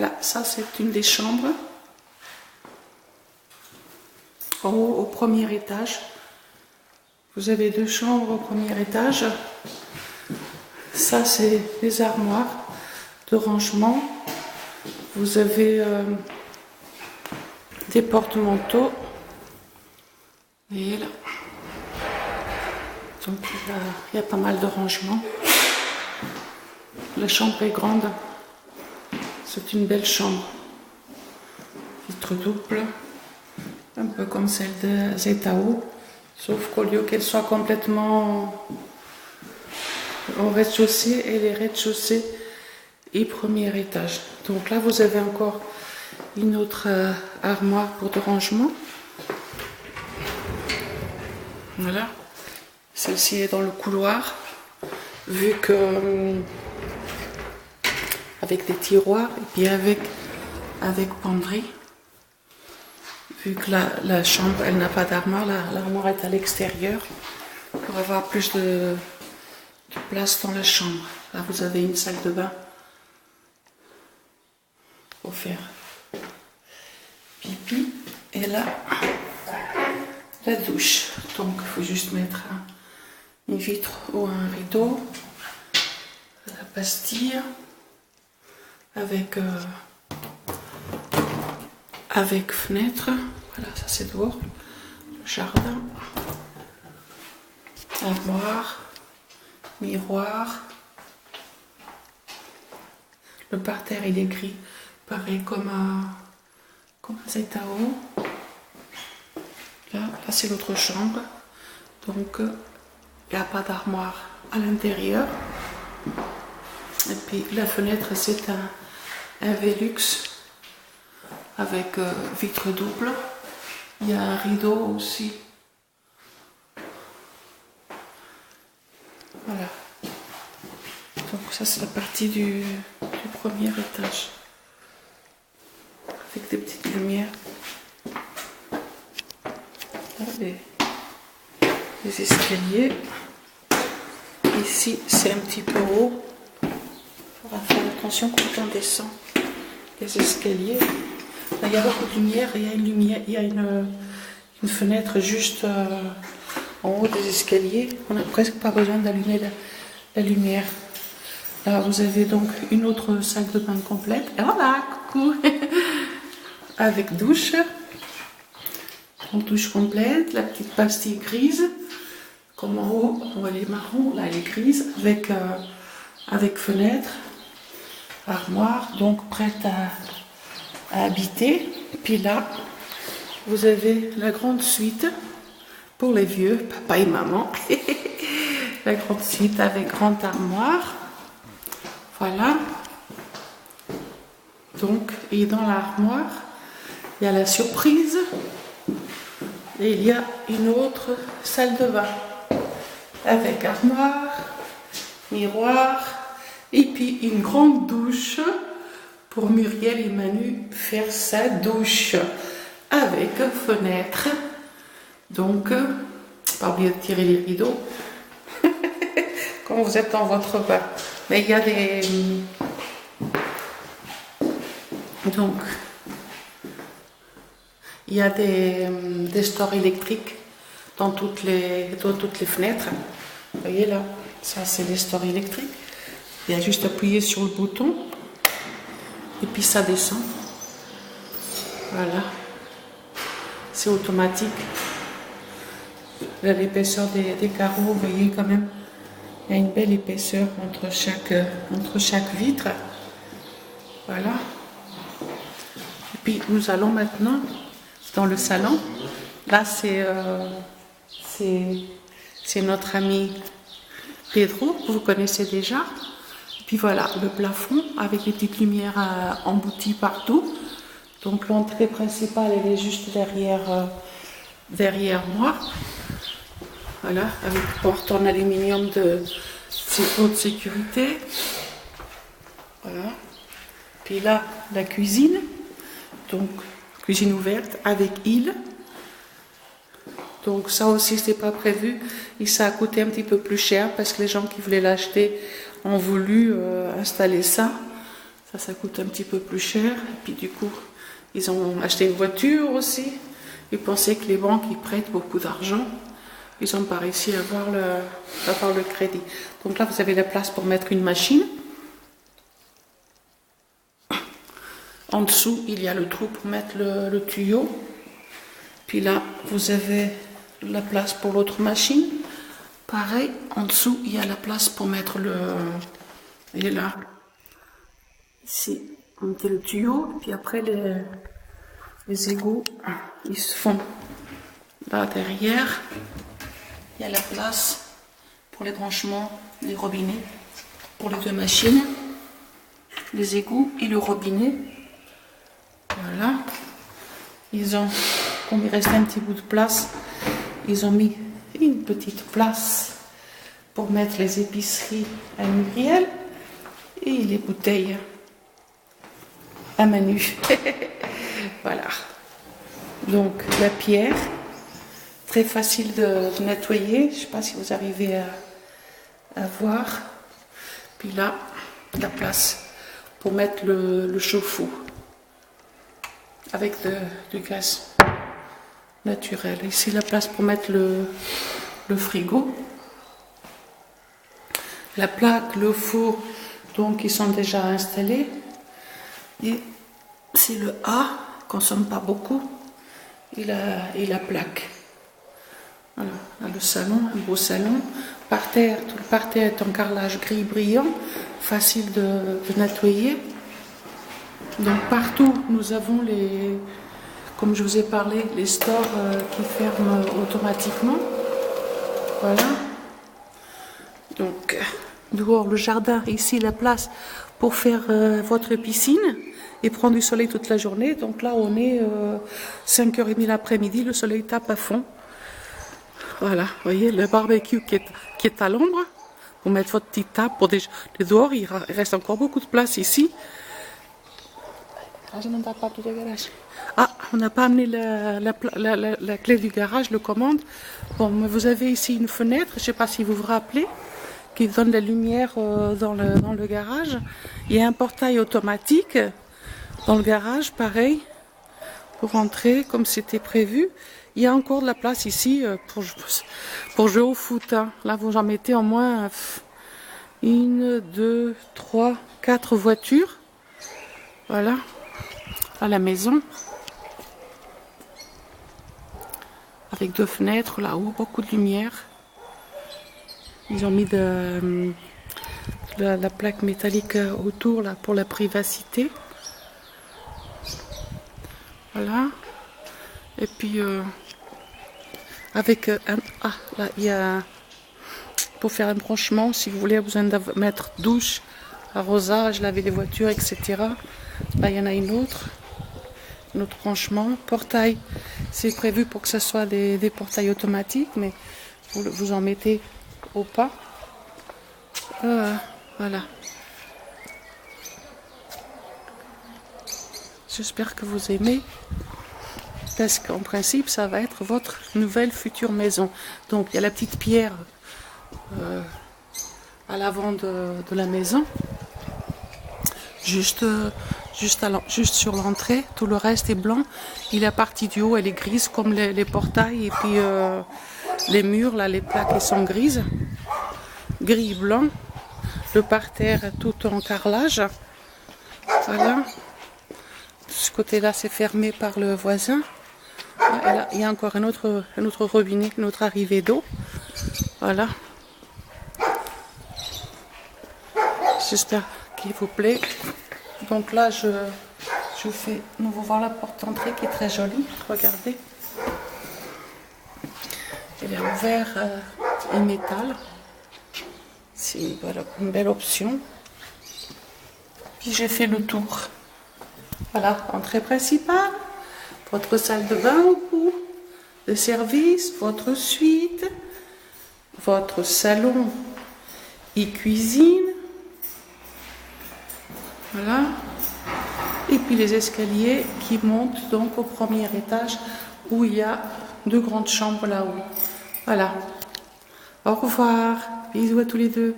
Voilà, ça c'est une des chambres. En haut, au premier étage. Vous avez 2 chambres au premier étage. Ça c'est les armoires de rangement. Vous avez des porte-manteaux. Et là. Donc il y a pas mal de rangements. La chambre est grande. C'est une belle chambre. Vitre double. Un peu comme celle de Zetao. Sauf qu'au lieu qu'elle soit complètement au rez-de-chaussée, elle est rez-de-chaussée et premier étage. Donc là, vous avez encore une autre armoire pour de rangement. Voilà. Celle-ci est dans le couloir, vu que avec des tiroirs et puis avec penderie. Vu que la chambre, elle n'a pas d'armoire, l'armoire est à l'extérieur pour avoir plus de place dans la chambre. Là, vous avez une salle de bain pour faire pipi. Et là, la douche. Donc, il faut juste mettre une vitre ou un rideau. La pastille avec fenêtre. Voilà, ça c'est dehors. Le jardin. Armoire. Miroir. Le parterre il est gris. Pareil comme un Zetao. Là c'est l'autre chambre. Donc il n'y a pas d'armoire à l'intérieur. Et puis la fenêtre c'est un Velux avec vitre double. Il y a un rideau aussi. Voilà. Donc ça c'est la partie du premier étage. Avec des petites lumières. Là, les escaliers. Ici c'est un petit peu haut. On va faire attention quand on descend les escaliers. Là, il y a beaucoup de lumière et il y a une fenêtre juste en haut des escaliers. On n'a presque pas besoin d'allumer la lumière. Là, vous avez donc une autre salle de bain complète. Et voilà, coucou. Avec douche. Donc, douche complète, la petite pastille grise. Comme en haut, on voit les marrons, là elle est grise, avec fenêtre, armoire, donc prête à habiter. Puis là, vous avez la grande suite pour les vieux, papa et maman. La grande suite avec grande armoire. Voilà. Donc, et dans l'armoire, il y a la surprise. Et il y a une autre salle de bain. Avec armoire, miroir, et puis une grande douche pour Muriel et Manu faire sa douche avec fenêtre. Donc, pas oublier de tirer les rideaux quand vous êtes dans votre bain. Mais il y a des stores électriques dans toutes les fenêtres. Vous voyez là, ça c'est les stores électriques. Il y a juste à appuyer sur le bouton et puis ça descend. Voilà, c'est automatique. L'épaisseur des carreaux, vous voyez quand même, il y a une belle épaisseur entre chaque vitre. Voilà. Et puis nous allons maintenant dans le salon. Là c'est notre ami Pedro, que vous connaissez déjà. Et puis voilà, le plafond avec les petites lumières embouties partout. Donc l'entrée principale, elle est juste derrière moi. Voilà, avec porte en aluminium de haute sécurité. Voilà. Puis là, la cuisine. Donc, cuisine ouverte avec île. Donc ça aussi, c'est pas prévu. Et ça a coûté un petit peu plus cher parce que les gens qui voulaient l'acheter ont voulu installer ça. Ça coûte un petit peu plus cher. Et puis du coup, ils ont acheté une voiture aussi. Ils pensaient que les banques ils prêtent beaucoup d'argent. Ils n'ont pas réussi à avoir le crédit. Donc là, vous avez la place pour mettre une machine. En dessous, il y a le trou pour mettre le tuyau. Puis là, vous avez la place pour l'autre machine. Pareil, en dessous, il y a la place pour mettre le... Et là, ici, on met le tuyau. Puis après, les égouts, ils se font là derrière. Il y a la place pour les branchements des robinets, pour les deux machines, les égouts et le robinet. Voilà. Ils ont, comme il restait un petit bout de place, ils ont mis une petite place pour mettre les épiceries à Muriel et les bouteilles à Manu. Voilà. Donc la pierre, très facile de nettoyer. Je ne sais pas si vous arrivez à voir. Puis là, la place pour mettre le chauffe-eau avec du gaz naturel. Ici, la place pour mettre le frigo. La plaque, le four, donc ils sont déjà installés. Et c'est le A, consomme pas beaucoup. Et la plaque. Voilà, le salon, un beau salon. Par terre, tout le parterre est en carrelage gris brillant, facile de nettoyer. Donc partout, nous avons comme je vous ai parlé, les stores qui ferment automatiquement. Voilà. Donc, dehors, le jardin, ici, la place pour faire votre piscine et prendre du soleil toute la journée. Donc là, on est 5h30 l'après-midi, le soleil tape à fond. Voilà, vous voyez, le barbecue qui est à l'ombre, pour mettre votre petite table. Pour dehors, il reste encore beaucoup de place ici. Ah, on n'a pas amené la clé du garage, le commande. Bon, mais vous avez ici une fenêtre, je ne sais pas si vous vous rappelez, qui donne la lumière dans le garage. Il y a un portail automatique dans le garage, pareil, pour rentrer comme c'était prévu. Il y a encore de la place ici pour jouer au foot. Hein. Là, vous en mettez en moins 1, 2, 3, 4 voitures. Voilà. À la maison, avec 2 fenêtres là-haut, beaucoup de lumière. Ils ont mis la plaque métallique autour là pour la privacité. Voilà. Et puis avec là il y a pour faire un branchement, si vous voulez, besoin de mettre douche, arrosage, laver les voitures, etc. Là il y en a une autre. Notre branchement, portail, c'est prévu pour que ce soit des portails automatiques, mais vous en mettez au pas. Voilà. J'espère que vous aimez, parce qu'en principe, ça va être votre nouvelle future maison. Donc, il y a la petite pierre à l'avant de la maison, juste sur l'entrée. Tout le reste est blanc, et la partie du haut elle est grise comme les portails, et puis les murs là, les plaques elles sont grises, gris blanc. Le parterre tout en carrelage. Voilà. Ce côté là c'est fermé par le voisin. Et là il y a encore un autre robinet, une autre arrivée d'eau. Voilà. J'espère qu'il vous plaît. Donc là, je fais nouveau voir la porte d'entrée qui est très jolie. Regardez. Elle est en verre et métal. C'est une belle option. Puis j'ai fait le tour. Voilà, entrée principale. Votre salle de bain au bout. Le service, votre suite. Votre salon et cuisine. Voilà. Et puis les escaliers qui montent donc au premier étage où il y a 2 grandes chambres là-haut. Voilà. Au revoir. Bisous à tous les deux.